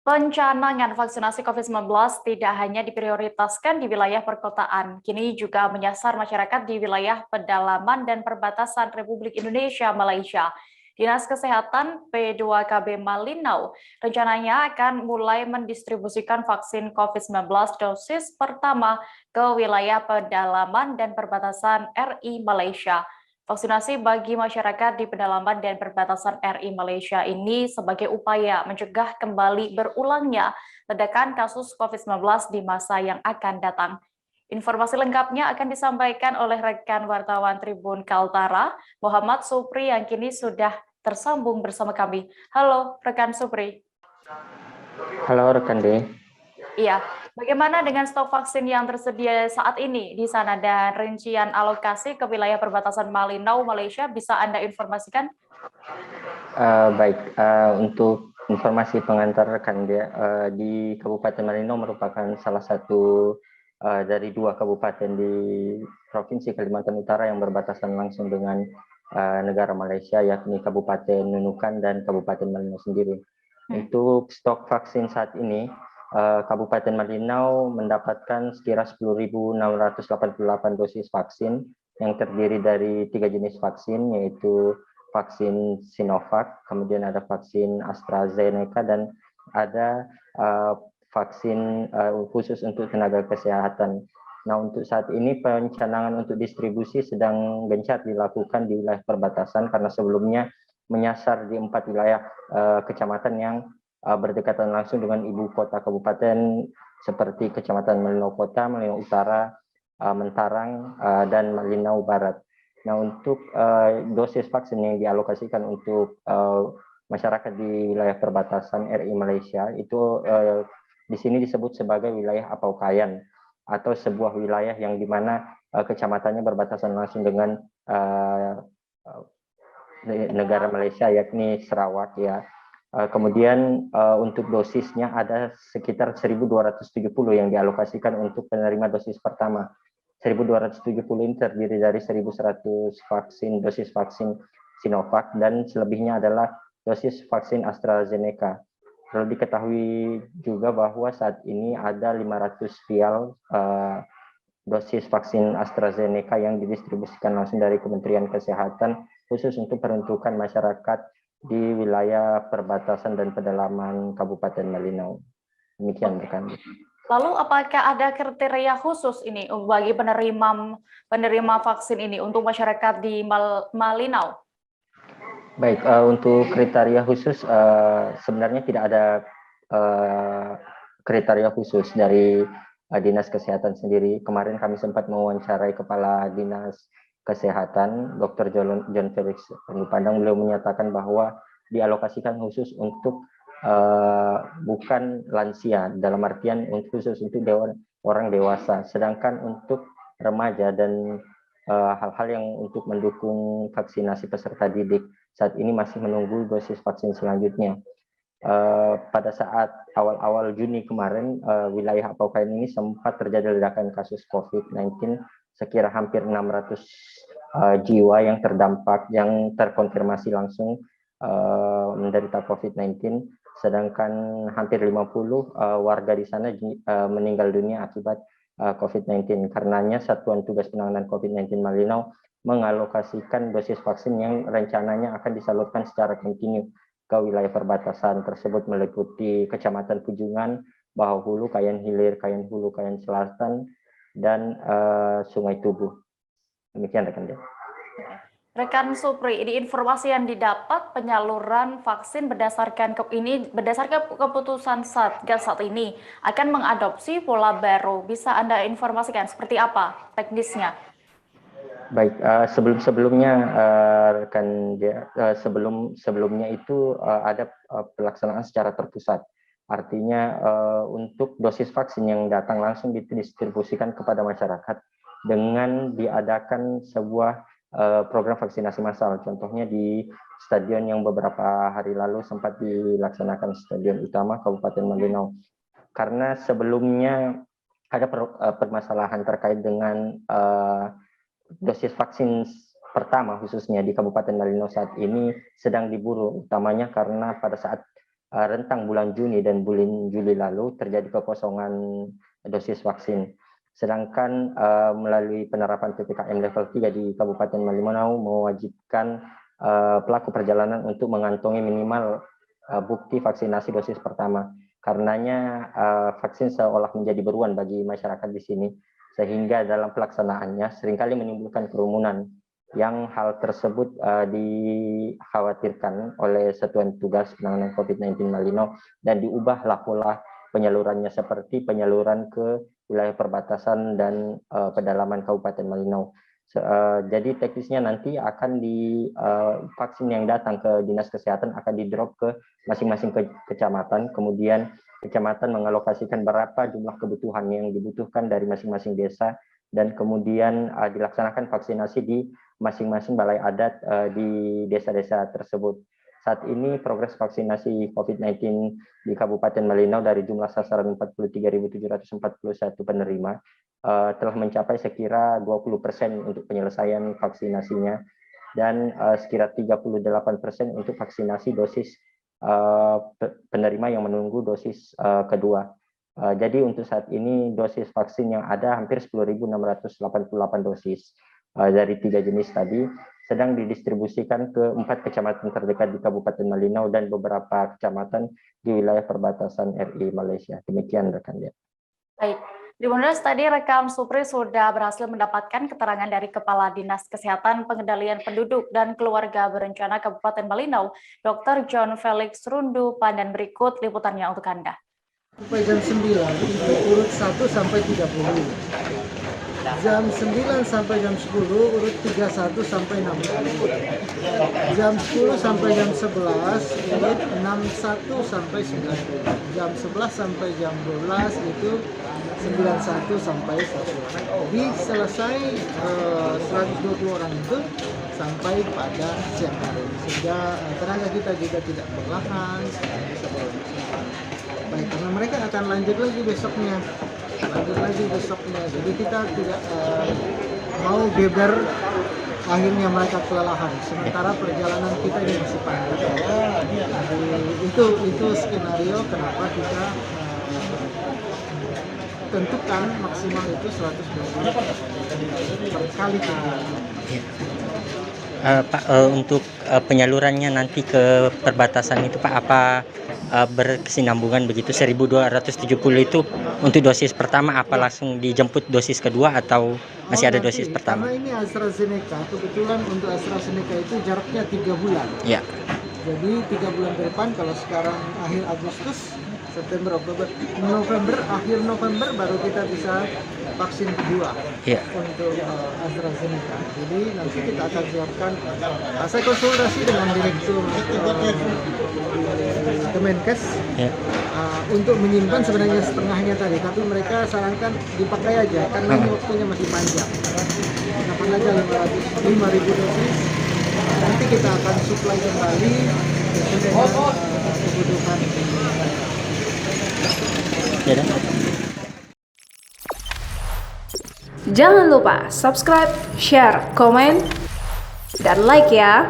Pencanangan vaksinasi COVID-19 tidak hanya diprioritaskan di wilayah perkotaan, kini juga menyasar masyarakat di wilayah pedalaman dan perbatasan Republik Indonesia Malaysia. Dinas Kesehatan P2KB Malinau rencananya akan mulai mendistribusikan vaksin COVID-19 dosis pertama ke wilayah pedalaman dan perbatasan RI Malaysia. Vaksinasi bagi masyarakat di pedalaman dan perbatasan RI Malaysia ini sebagai upaya mencegah kembali berulangnya ledakan kasus COVID-19 di masa yang akan datang. Informasi lengkapnya akan disampaikan oleh rekan wartawan Tribun Kaltara, Muhammad Supri yang kini sudah tersambung bersama kami. Halo, rekan Supri. Halo rekan D. Iya, bagaimana dengan stok vaksin yang tersedia saat ini di sana dan rincian alokasi ke wilayah perbatasan Malinau, Malaysia bisa Anda informasikan? Baik, untuk informasi pengantar rekan D, di Kabupaten Malinau merupakan salah satu dari dua kabupaten di Provinsi Kalimantan Utara yang berbatasan langsung dengan negara Malaysia, yakni Kabupaten Nunukan dan Kabupaten Malinau sendiri. Untuk stok vaksin saat ini, Kabupaten Malinau mendapatkan sekira 10.688 dosis vaksin yang terdiri dari 3 jenis vaksin, yaitu vaksin Sinovac, kemudian ada vaksin AstraZeneca, dan ada vaksin khusus untuk tenaga kesehatan. Nah, untuk saat ini pencanangan untuk distribusi sedang gencar dilakukan di wilayah perbatasan karena sebelumnya menyasar di 4 wilayah kecamatan yang berdekatan langsung dengan ibu kota kabupaten seperti Kecamatan Malinau Kota, Malinau Utara, Mentarang, dan Malinau Barat. Nah, untuk dosis vaksin yang dialokasikan untuk masyarakat di wilayah perbatasan RI Malaysia itu di sini disebut sebagai wilayah Apaukayan atau sebuah wilayah yang dimana kecamatannya berbatasan langsung dengan negara Malaysia, yakni Sarawak ya. Kemudian untuk dosisnya ada sekitar 1.270 yang dialokasikan untuk penerima dosis pertama. 1.270 ini terdiri dari 1.100 dosis vaksin Sinovac dan selebihnya adalah dosis vaksin AstraZeneca. Perlu diketahui juga bahwa saat ini ada 500 vial dosis vaksin AstraZeneca yang didistribusikan langsung dari Kementerian Kesehatan khusus untuk peruntukan masyarakat di wilayah perbatasan dan pedalaman Kabupaten Malinau. Demikian rekan. Lalu apakah ada kriteria khusus ini bagi penerima vaksin ini untuk masyarakat di Malinau? Baik, untuk kriteria khusus sebenarnya tidak ada kriteria khusus dari Dinas Kesehatan sendiri. Kemarin kami sempat mewawancarai Kepala Dinas Kesehatan, Dr. John Felix Pandang. Beliau menyatakan bahwa dialokasikan khusus untuk bukan lansia, dalam artian khusus untuk orang dewasa. Sedangkan untuk remaja dan hal-hal yang untuk mendukung vaksinasi peserta didik saat ini masih menunggu dosis vaksin selanjutnya. Pada saat awal-awal Juni kemarin, wilayah Apaukayan ini sempat terjadi ledakan kasus COVID-19, sekira hampir 600 jiwa yang terdampak, yang terkonfirmasi langsung menderita COVID-19, sedangkan hampir 50 warga di sana meninggal dunia akibat COVID-19. Karenanya Satuan Tugas Penanganan COVID-19 Malinau mengalokasikan dosis vaksin yang rencananya akan disalurkan secara kontinu ke wilayah perbatasan tersebut meliputi Kecamatan Pujungan, Bahawulu, Kayan Hilir, Kayan Hulu, Kayan Selatan, dan Sungai Tubuh. Demikian rekan. Rekan Supri, ini informasi yang didapat penyaluran vaksin berdasarkan keputusan Satgas saat ini akan mengadopsi pola baru. Bisa Anda informasikan seperti apa teknisnya? Baik, sebelumnya rekan sebelumnya itu ada pelaksanaan secara terpusat. Artinya untuk dosis vaksin yang datang langsung didistribusikan kepada masyarakat dengan diadakan sebuah program vaksinasi massal. Contohnya di stadion yang beberapa hari lalu sempat dilaksanakan, Stadion Utama Kabupaten Malinau. Karena sebelumnya ada permasalahan terkait dengan dosis vaksin pertama khususnya di Kabupaten Malinau saat ini sedang diburu, utamanya karena pada saat rentang bulan Juni dan bulan Juli lalu terjadi kekosongan dosis vaksin. Sedangkan melalui penerapan PPKM level 3 di Kabupaten Malinau mewajibkan pelaku perjalanan untuk mengantongi minimal bukti vaksinasi dosis pertama. Karenanya vaksin seolah menjadi buruan bagi masyarakat di sini, sehingga dalam pelaksanaannya seringkali menimbulkan kerumunan yang hal tersebut dikhawatirkan oleh Satuan Tugas Penanganan COVID-19 Malinau dan diubahlah pola penyalurannya seperti penyaluran ke wilayah perbatasan dan pedalaman Kabupaten Malinau. Jadi teknisnya nanti akan vaksin yang datang ke Dinas Kesehatan akan di-drop ke masing-masing kecamatan, kemudian kecamatan mengalokasikan berapa jumlah kebutuhan yang dibutuhkan dari masing-masing desa, dan kemudian dilaksanakan vaksinasi di masing-masing balai adat di desa-desa tersebut. Saat ini progres vaksinasi COVID-19 di Kabupaten Malinau dari jumlah sasaran 43.741 penerima telah mencapai sekira 20% untuk penyelesaian vaksinasinya, dan sekira 38% untuk vaksinasi dosis penerima yang menunggu dosis kedua. Jadi untuk saat ini dosis vaksin yang ada hampir 10.688 dosis dari 3 jenis tadi sedang didistribusikan ke 4 kecamatan terdekat di Kabupaten Malinau dan beberapa kecamatan di wilayah perbatasan RI Malaysia. Demikian rekan dia. Baik, Tribuners, tadi rekan Supri sudah berhasil mendapatkan keterangan dari Kepala Dinas Kesehatan Pengendalian Penduduk dan Keluarga Berencana Kabupaten Malinau, Dr. John Felix Rundu, dan berikut liputannya untuk Anda. Sampai jam 9 itu urut 1 sampai 30. Jam 9 sampai jam 10 urut 31 sampai 60. Jam 10 sampai jam 11 urut 61 sampai 90. Jam 11 sampai jam 12 itu 91 sampai 100. Jadi selesai 120 orang itu sampai pada siang hari, sehingga tenaga kita juga tidak berlahan, bisa berlangsung. Baik, karena mereka akan lanjut lagi besoknya. Jadi kita tidak mau geber akhirnya mereka kelelahan. Sementara perjalanan kita ini masih panjang. Jadi itu skenario kenapa kita tentukan maksimal itu 120 per kali kegiatan. Pak, untuk penyalurannya nanti ke perbatasan itu Pak, apa berkesinambungan begitu? 1.270 itu untuk dosis pertama, apa langsung dijemput dosis kedua atau masih ada dosis pertama? Karena ini AstraZeneca, kebetulan untuk AstraZeneca itu jaraknya 3 bulan. Ya. Jadi 3 bulan ke depan, kalau sekarang akhir Agustus, September, Oktober, November, akhir November baru kita bisa vaksin kedua untuk AstraZeneca. Jadi nanti kita akan siapkan. Saya konsultasi dengan Direktur Kemenkes untuk menyimpan sebenarnya setengahnya tadi, tapi mereka sarankan dipakai aja karena ini waktunya masih panjang. Siapkan aja 5.000 dosis. Nanti kita akan supply kembali dengan kebutuhan. Jangan lupa subscribe, share, komen, dan like ya.